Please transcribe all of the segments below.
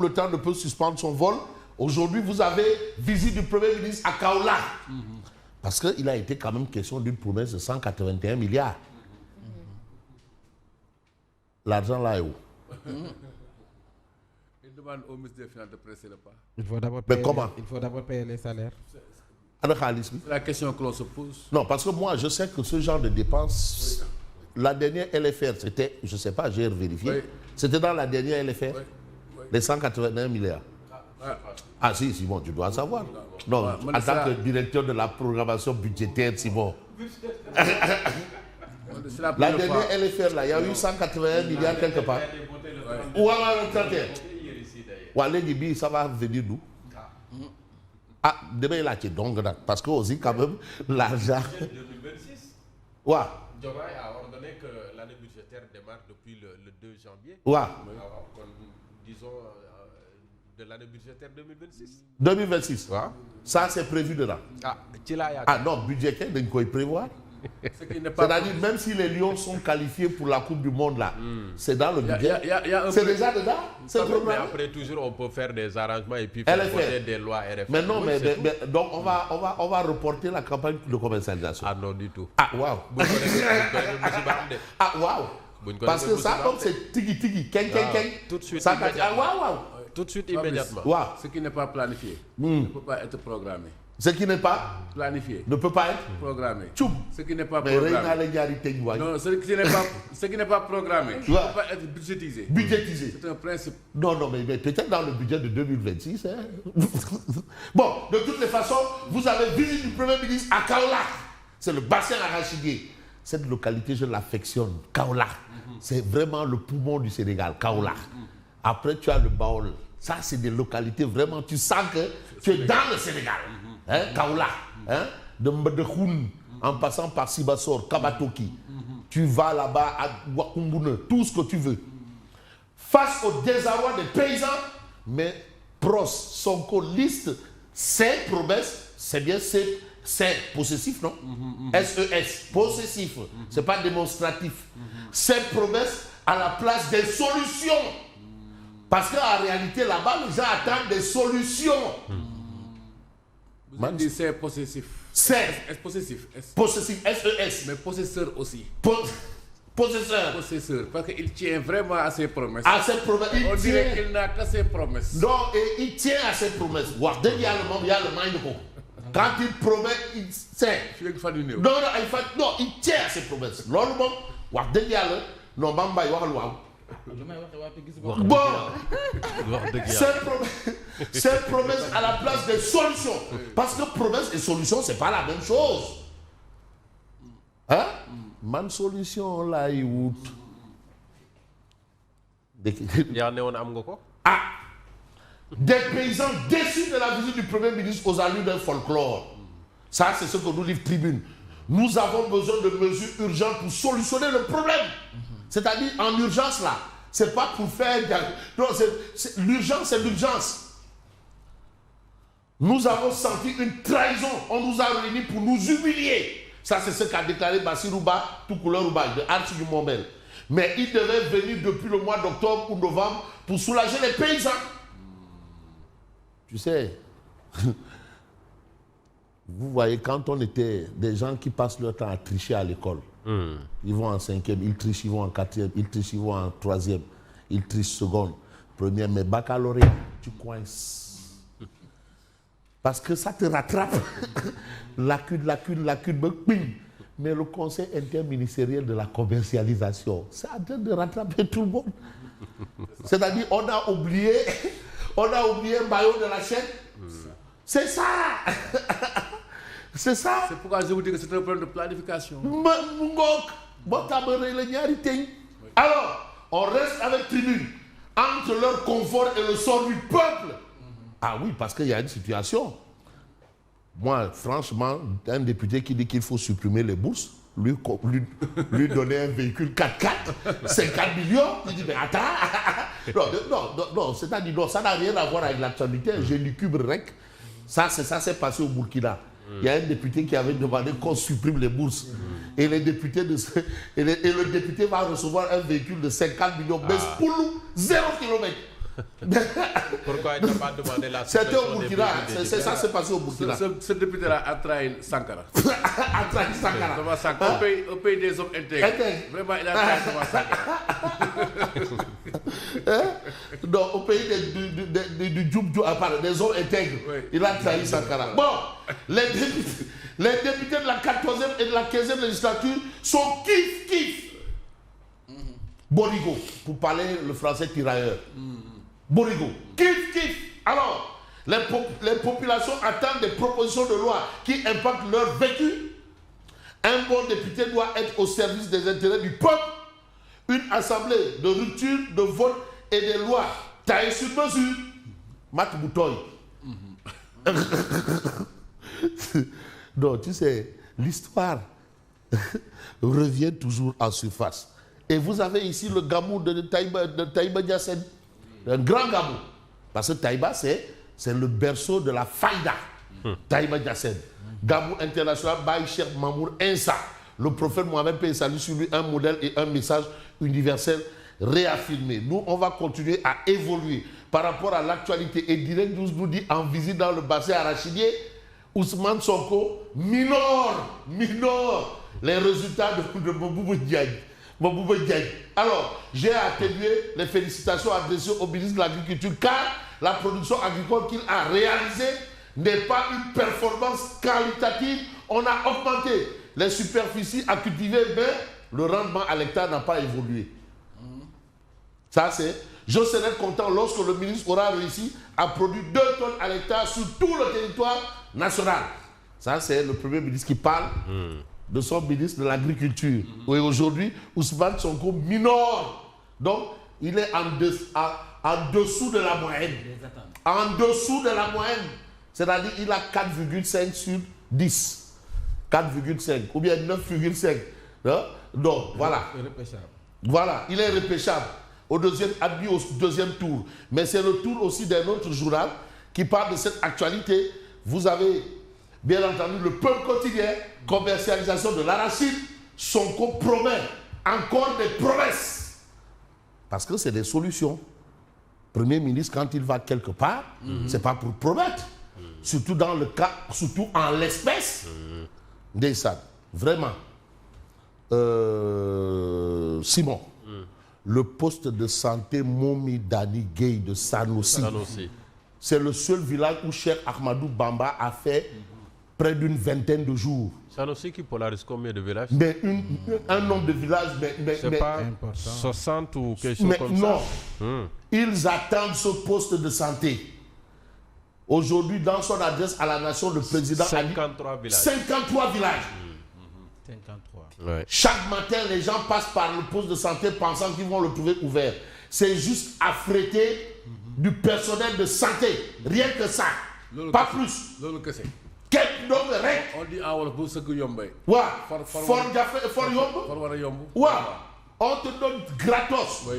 le temps ne peut suspendre son vol. Aujourd'hui, vous avez visite du Premier ministre à Kaolack. Parce qu'il a été quand même question d'une promesse de 181 milliards. L'argent là est où? Il demande au ministre des Finances de presser le pas. Il faut d'abord payer les salaires. C'est la question que l'on se pose. Non, parce que moi, je sais que ce genre de dépenses, la dernière LFR, c'était, je ne sais pas, j'ai vérifié, oui. C'était dans la dernière LFR, les 181 milliards. Ah si, Simon, tu dois savoir. Non, en tant que directeur de la programmation budgétaire, Simon. La dernière LFR, là, il y a eu 181 milliards quelque part. Ou alors le 31. Ou alors Gibi, ça va venir d'où? Ah, demain là, tu es donc là. Parce que aussi, quand même, l'argent. 2026. Ouais. Diomaye a ordonné que l'année budgétaire démarre depuis le 2 janvier. Ouais. Disons de l'année budgétaire 2026. 2026. Ouais. Ça, c'est prévu dedans. Ah non, budgétaire, il faut prévoir. C'est-à-dire, même si les Lions sont qualifiés pour la Coupe du Monde, là, c'est dans le budget. C'est déjà dedans. Mais après, toujours, on peut faire des arrangements et puis faire voter des lois RFR. Mais non, mais donc, on va reporter la campagne de commercialisation. Ah non, du tout. Ah, waouh. Ah, waouh. Parce que ça, comme c'est tigi-tigi, ken. Tout de suite, ça, ah, waouh. Tout de suite, immédiatement. Wow. Ce qui n'est pas planifié ne peut pas être programmé. Ce qui n'est pas planifié ne peut pas être programmé. Tchoum. Ce qui n'est pas programmé. Non, ce qui n'est pas programmé ne peut pas être budgétisé. C'est un principe. Non, mais peut-être dans le budget de 2026. Hein. Bon, de toutes les façons, vous avez visité du Premier ministre à Kaolack. C'est le bassin arachidier. Cette localité, je l'affectionne. Kaolack. C'est vraiment le poumon du Sénégal, Kaolack. Après, tu as le Baol. Ça, c'est des localités vraiment, tu sens que tu es dans le Sénégal. Hein, Kaolack, hein, de Mbedekhoun, en passant par Sibassor, Kabatoki. Tu vas là-bas à Wakumbune, tout ce que tu veux. Face au désarroi des paysans, mais Pros, Sonko liste ses promesses, c'est bien, c'est possessif, non? SES, possessif, c'est pas démonstratif. Ses promesses à la place des solutions. Parce qu'en réalité, là-bas, les gens attendent des solutions. Vous dites c'est possessif. C'est possessif. Possessif, SES. Mais possesseur aussi. Possesseur. Possesseur, parce qu'il tient vraiment à ses promesses. À ses promesses. On dirait qu'il n'a que ses promesses. Non, et il tient à ses promesses. Dès qu'il y a le monde, il y a le mind. Quand il promet, il sait. Non, il tient à ses promesses. Bon, c'est promesse à la place des solutions. Parce que promesse et solution, c'est pas la même chose. Hein? Man solution là, il wout. Ah! Des paysans déçus de la visite du Premier ministre aux allures d'un folklore. Ça, c'est ce que nous dit Tribune. Nous avons besoin de mesures urgentes pour solutionner le problème. C'est-à-dire, en urgence, là, c'est pas pour faire... Non, l'urgence, c'est l'urgence. Nous avons senti une trahison. On nous a réunis pour nous humilier. Ça, c'est ce qu'a déclaré Bassirouba, tout couleur Rouba, de Arthur du Montbel. Mais il devait venir depuis le mois d'octobre ou novembre pour soulager les paysans. Tu sais, vous voyez, quand on était des gens qui passent leur temps à tricher à l'école, ils vont en 5e, ils trichent, ils vont en 4e, ils trichent, ils vont en 3e, ils trichent seconde, première, mais baccalauréat, tu coinces. Parce que ça te rattrape. lacune, ping. Mais le conseil interministériel de la commercialisation, c'est en train de rattraper tout le monde. C'est-à-dire, on a oublié un maillot de la chaîne. C'est ça. C'est ça. C'est pourquoi je vous dis que c'est un problème de planification. Alors, on reste avec Tribune. Entre leur confort et le sort du peuple. Ah oui, parce qu'il y a une situation. Moi, franchement, un député qui dit qu'il faut supprimer les bourses, lui donner un véhicule 4x4, 50 millions, il dit, mais attends. Non, c'est-à-dire, non, ça n'a rien à voir avec l'actualité. J'ai lu Kubrek. Ça s'est passé au Burkina. Il y a un député qui avait demandé qu'on supprime les bourses. Et, le député va recevoir un véhicule de 50 millions, mais pour nous, 0 km. Pourquoi il n'a pas demandé la C'était au Burkina. C'est ça, c'est passé au Burkina. Ce député-là a trahi Sankara. A trahi Sankara. Thomas Sankara. Au pays des hommes intègres. Vraiment, il a trahi Thomas Sankara. Donc, au pays du Djoubdjou, des hommes intègres, il a trahi Sankara. Bon, les députés de la 14e et de la 15e législature sont kiff. Borigo, pour parler le français tirailleur. Borigo, kiff. Alors, les populations attendent des propositions de loi qui impactent leur vécu. Un bon député doit être au service des intérêts du peuple. Une assemblée de rupture, de vote et des lois taillées sur mesure. Mat Boutoy. Donc, tu sais, l'histoire revient toujours en surface. Et vous avez ici le gamou de Taïba Diassène, un grand gamou. Parce que Taïba, c'est le berceau de la faïda. Taïba Diassène. Gamou international, Baï Cheikh Mamour Insa. Le prophète Mohamed paye salut sur lui, un modèle et un message universel réaffirmé. Nous, on va continuer à évoluer par rapport à l'actualité. Et Direct 12 nous dit en visite dans le bassin arachidier, Ousmane Sonko minore les résultats de Boubou Diagne. Alors, j'ai attribué les félicitations adressées au ministre de l'Agriculture car la production agricole qu'il a réalisée n'est pas une performance qualitative. On a augmenté les superficies à cultiver, mais le rendement à l'hectare n'a pas évolué. Ça, c'est... Je serai content lorsque le ministre aura réussi à produire 2 tonnes à l'hectare sur tout le territoire national. Ça, c'est le premier ministre qui parle de son ministre de l'Agriculture. Et aujourd'hui, Ousmane Sonko minore. Donc, il est en dessous de la moyenne. En dessous de la moyenne. C'est-à-dire qu'il a 4,5 sur 10. 4,5 ou bien 9,5. Hein? Donc, voilà. Voilà, il est repêchable. Admis au deuxième tour. Mais c'est le tour aussi d'un autre journal qui parle de cette actualité. Vous avez, bien entendu, le Peuple quotidien, commercialisation de l'arachide. Sonko promet encore des promesses. Parce que c'est des solutions. Premier ministre, quand il va quelque part, c'est pas pour promettre. Surtout dans le cas, surtout en l'espèce des SAD. Vraiment. Simon. Le poste de santé Momi Dani Gueye de Sanoussi. C'est le seul village où Cheikh Ahmadou Bamba a fait près d'une vingtaine de jours. Sanoussi qui polarise combien de villages? Mais un nombre de villages, c'est pas important. 60 ou quelque chose comme ça. Non. Ils attendent ce poste de santé. Aujourd'hui, dans son adresse à la nation, le président 53 a dit villages. 53 villages. 53. Ouais. Chaque matin, les gens passent par le poste de santé pensant qu'ils vont le trouver ouvert. C'est juste affréter du personnel de santé. Rien que ça. Pas plus. On dit à Wolof bu sëgg yombay. On te donne gratos. Oui.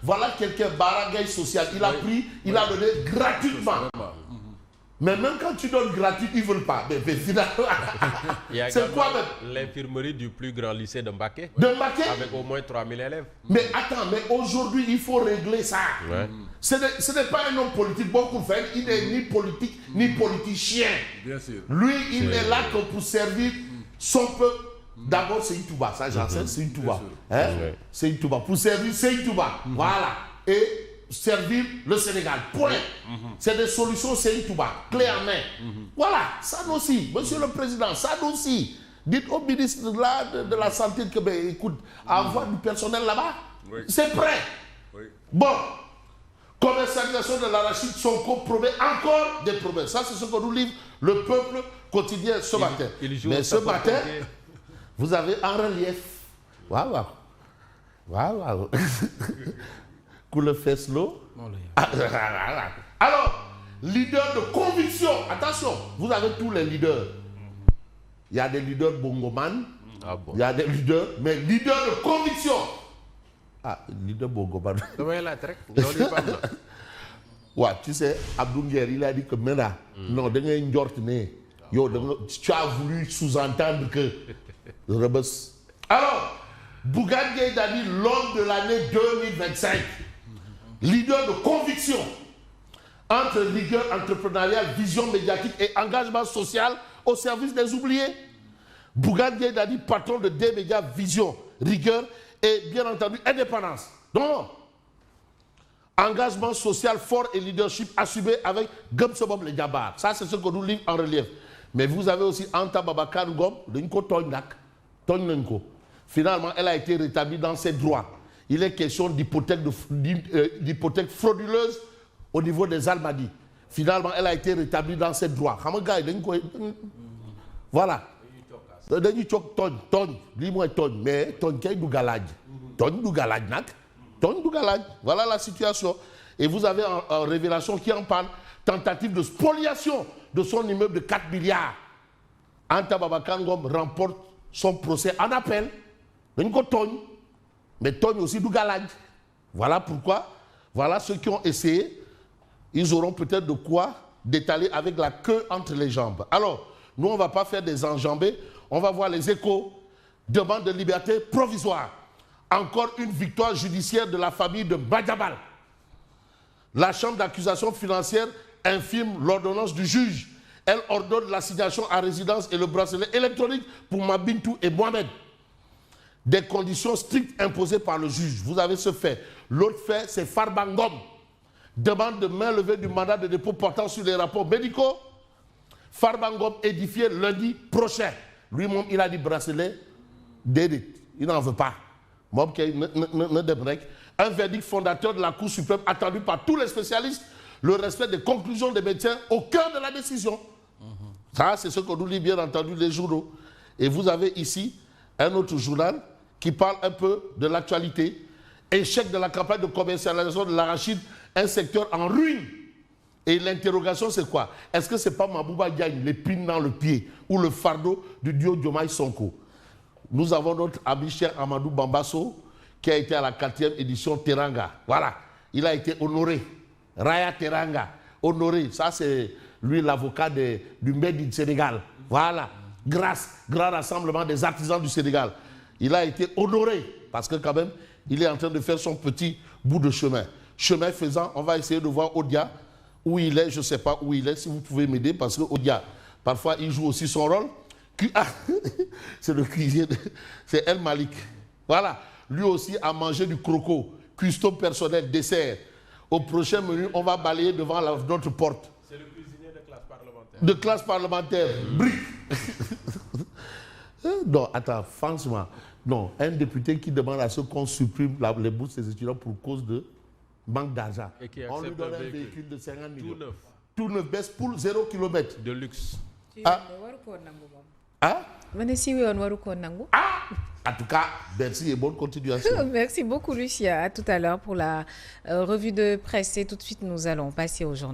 Voilà quelqu'un barangay social. Il a pris, il a donné gratuitement. Mais même quand tu donnes gratuit, ils ne veulent pas. Mais finalement, c'est quoi même? L'infirmerie du plus grand lycée de Mbaké. De Mbaké? Avec au moins 3000 élèves. Mais attends, mais aujourd'hui, il faut régler ça. Ouais. Ce n'est pas un homme politique. Beaucoup fait, il n'est ni politique, ni politicien. Bien sûr. Lui, il est là que pour servir son peuple. D'abord, c'est Itouba. Ça, j'enseigne, c'est Itouba. Hein? C'est Itouba. Pour servir, c'est Itouba. Voilà. Et servir le Sénégal. Point. C'est des solutions, c'est Itouba. Clé en main. Voilà. Ça aussi. Monsieur le Président, ça aussi. Dites au ministre de la Santé que, ben, écoute, envoie du personnel là-bas. Oui. C'est prêt. Oui. Bon. Commercialisation de l'arachide, Sonko promet encore des promesses. Ça, c'est ce que nous livre le Peuple quotidien ce matin. Mais ce matin, vous avez en relief. Waouh. Waouh. Coule Feslo. Alors, leader de conviction. Attention, vous avez tous les leaders. Il y a des leaders bongoman. Il y a des leaders, mais leaders de conviction. Ah, leader bongoman. Ouais, tu sais, Abdou Nguer, il a dit que maintenant, non, tu as voulu sous-entendre que alors, Bougane Gueye Dany, l'homme de l'année 2025. leader de conviction, entre rigueur entrepreneuriale, vision médiatique et engagement social au service des oubliés. Bougane Gueye Dany, patron de D-Média, vision, rigueur et bien entendu indépendance. Donc, engagement social fort et leadership assumé avec Gumsobom le Djabar. Ça, c'est ce que nous livre en relief. Mais vous avez aussi Anta Babacar Ngom, de Nko Tognak, Tognenko. Finalement, elle a été rétablie dans ses droits. Il est question d'hypothèque frauduleuse au niveau des Almadies. Finalement, elle a été rétablie dans ses droits. Voilà. Voilà la situation. Et vous avez en révélation qui en parle, tentative de spoliation de son immeuble de 4 milliards. Anta Babacar Ngom remporte son procès en appel. Mais Tony aussi du galage. Voilà pourquoi, voilà ceux qui ont essayé, ils auront peut-être de quoi d'étaler avec la queue entre les jambes. Alors, nous, on ne va pas faire des enjambées, on va voir les échos. Demande de liberté provisoire. Encore une victoire judiciaire de la famille de Badiabal. La chambre d'accusation financière infirme l'ordonnance du juge. Elle ordonne l'assignation à résidence et le bracelet électronique pour Mabintou et Mohamed. Des conditions strictes imposées par le juge. Vous avez ce fait. L'autre fait, c'est Farbangom. Demande de main levée du mandat de dépôt portant sur les rapports médicaux. Farbangom édifié lundi prochain. Lui-même, il a dit bracelet, dédit. Il n'en veut pas. Un verdict fondateur de la Cour suprême attendu par tous les spécialistes. Le respect des conclusions des médecins au cœur de la décision. Ça, c'est ce que nous lit bien entendu les journaux. Et vous avez ici un autre journal qui parle un peu de l'actualité. Échec de la campagne de commercialisation de l'arachide, un secteur en ruine. Et l'interrogation, c'est quoi? Est-ce que ce n'est pas Mabouba Diagne, l'épine dans le pied, ou le fardeau du duo Diomaye Sonko? Nous avons notre ami cher Amadou Bambasso, qui a été à la 4e édition Teranga. Voilà, il a été honoré. Raya Teranga, honoré. Ça, c'est lui l'avocat du Made in Sénégal. Voilà, grâce, grand rassemblement des artisans du Sénégal. Il a été honoré, parce que quand même, il est en train de faire son petit bout de chemin. Chemin faisant, on va essayer de voir Odia, où il est, je ne sais pas où il est, si vous pouvez m'aider, parce que Odia, parfois, il joue aussi son rôle. C'est le cuisinier, c'est El Malik. Voilà, lui aussi a mangé du croco, cuistot personnel, dessert. Au prochain menu, on va balayer devant notre porte. C'est le cuisinier de classe parlementaire. De classe parlementaire, brique. Non, attends, franchement, non, un député qui demande à ce qu'on supprime les bourses des étudiants pour cause de manque d'argent. On lui donne un véhicule de 50 millions. Tout neuf. Tout neuf, baisse pour 0 km. De luxe. Ah. Ah? Ah! En tout cas, merci et bonne continuation. Merci beaucoup, Lucia. À tout à l'heure pour la revue de presse. Et tout de suite, nous allons passer au journal.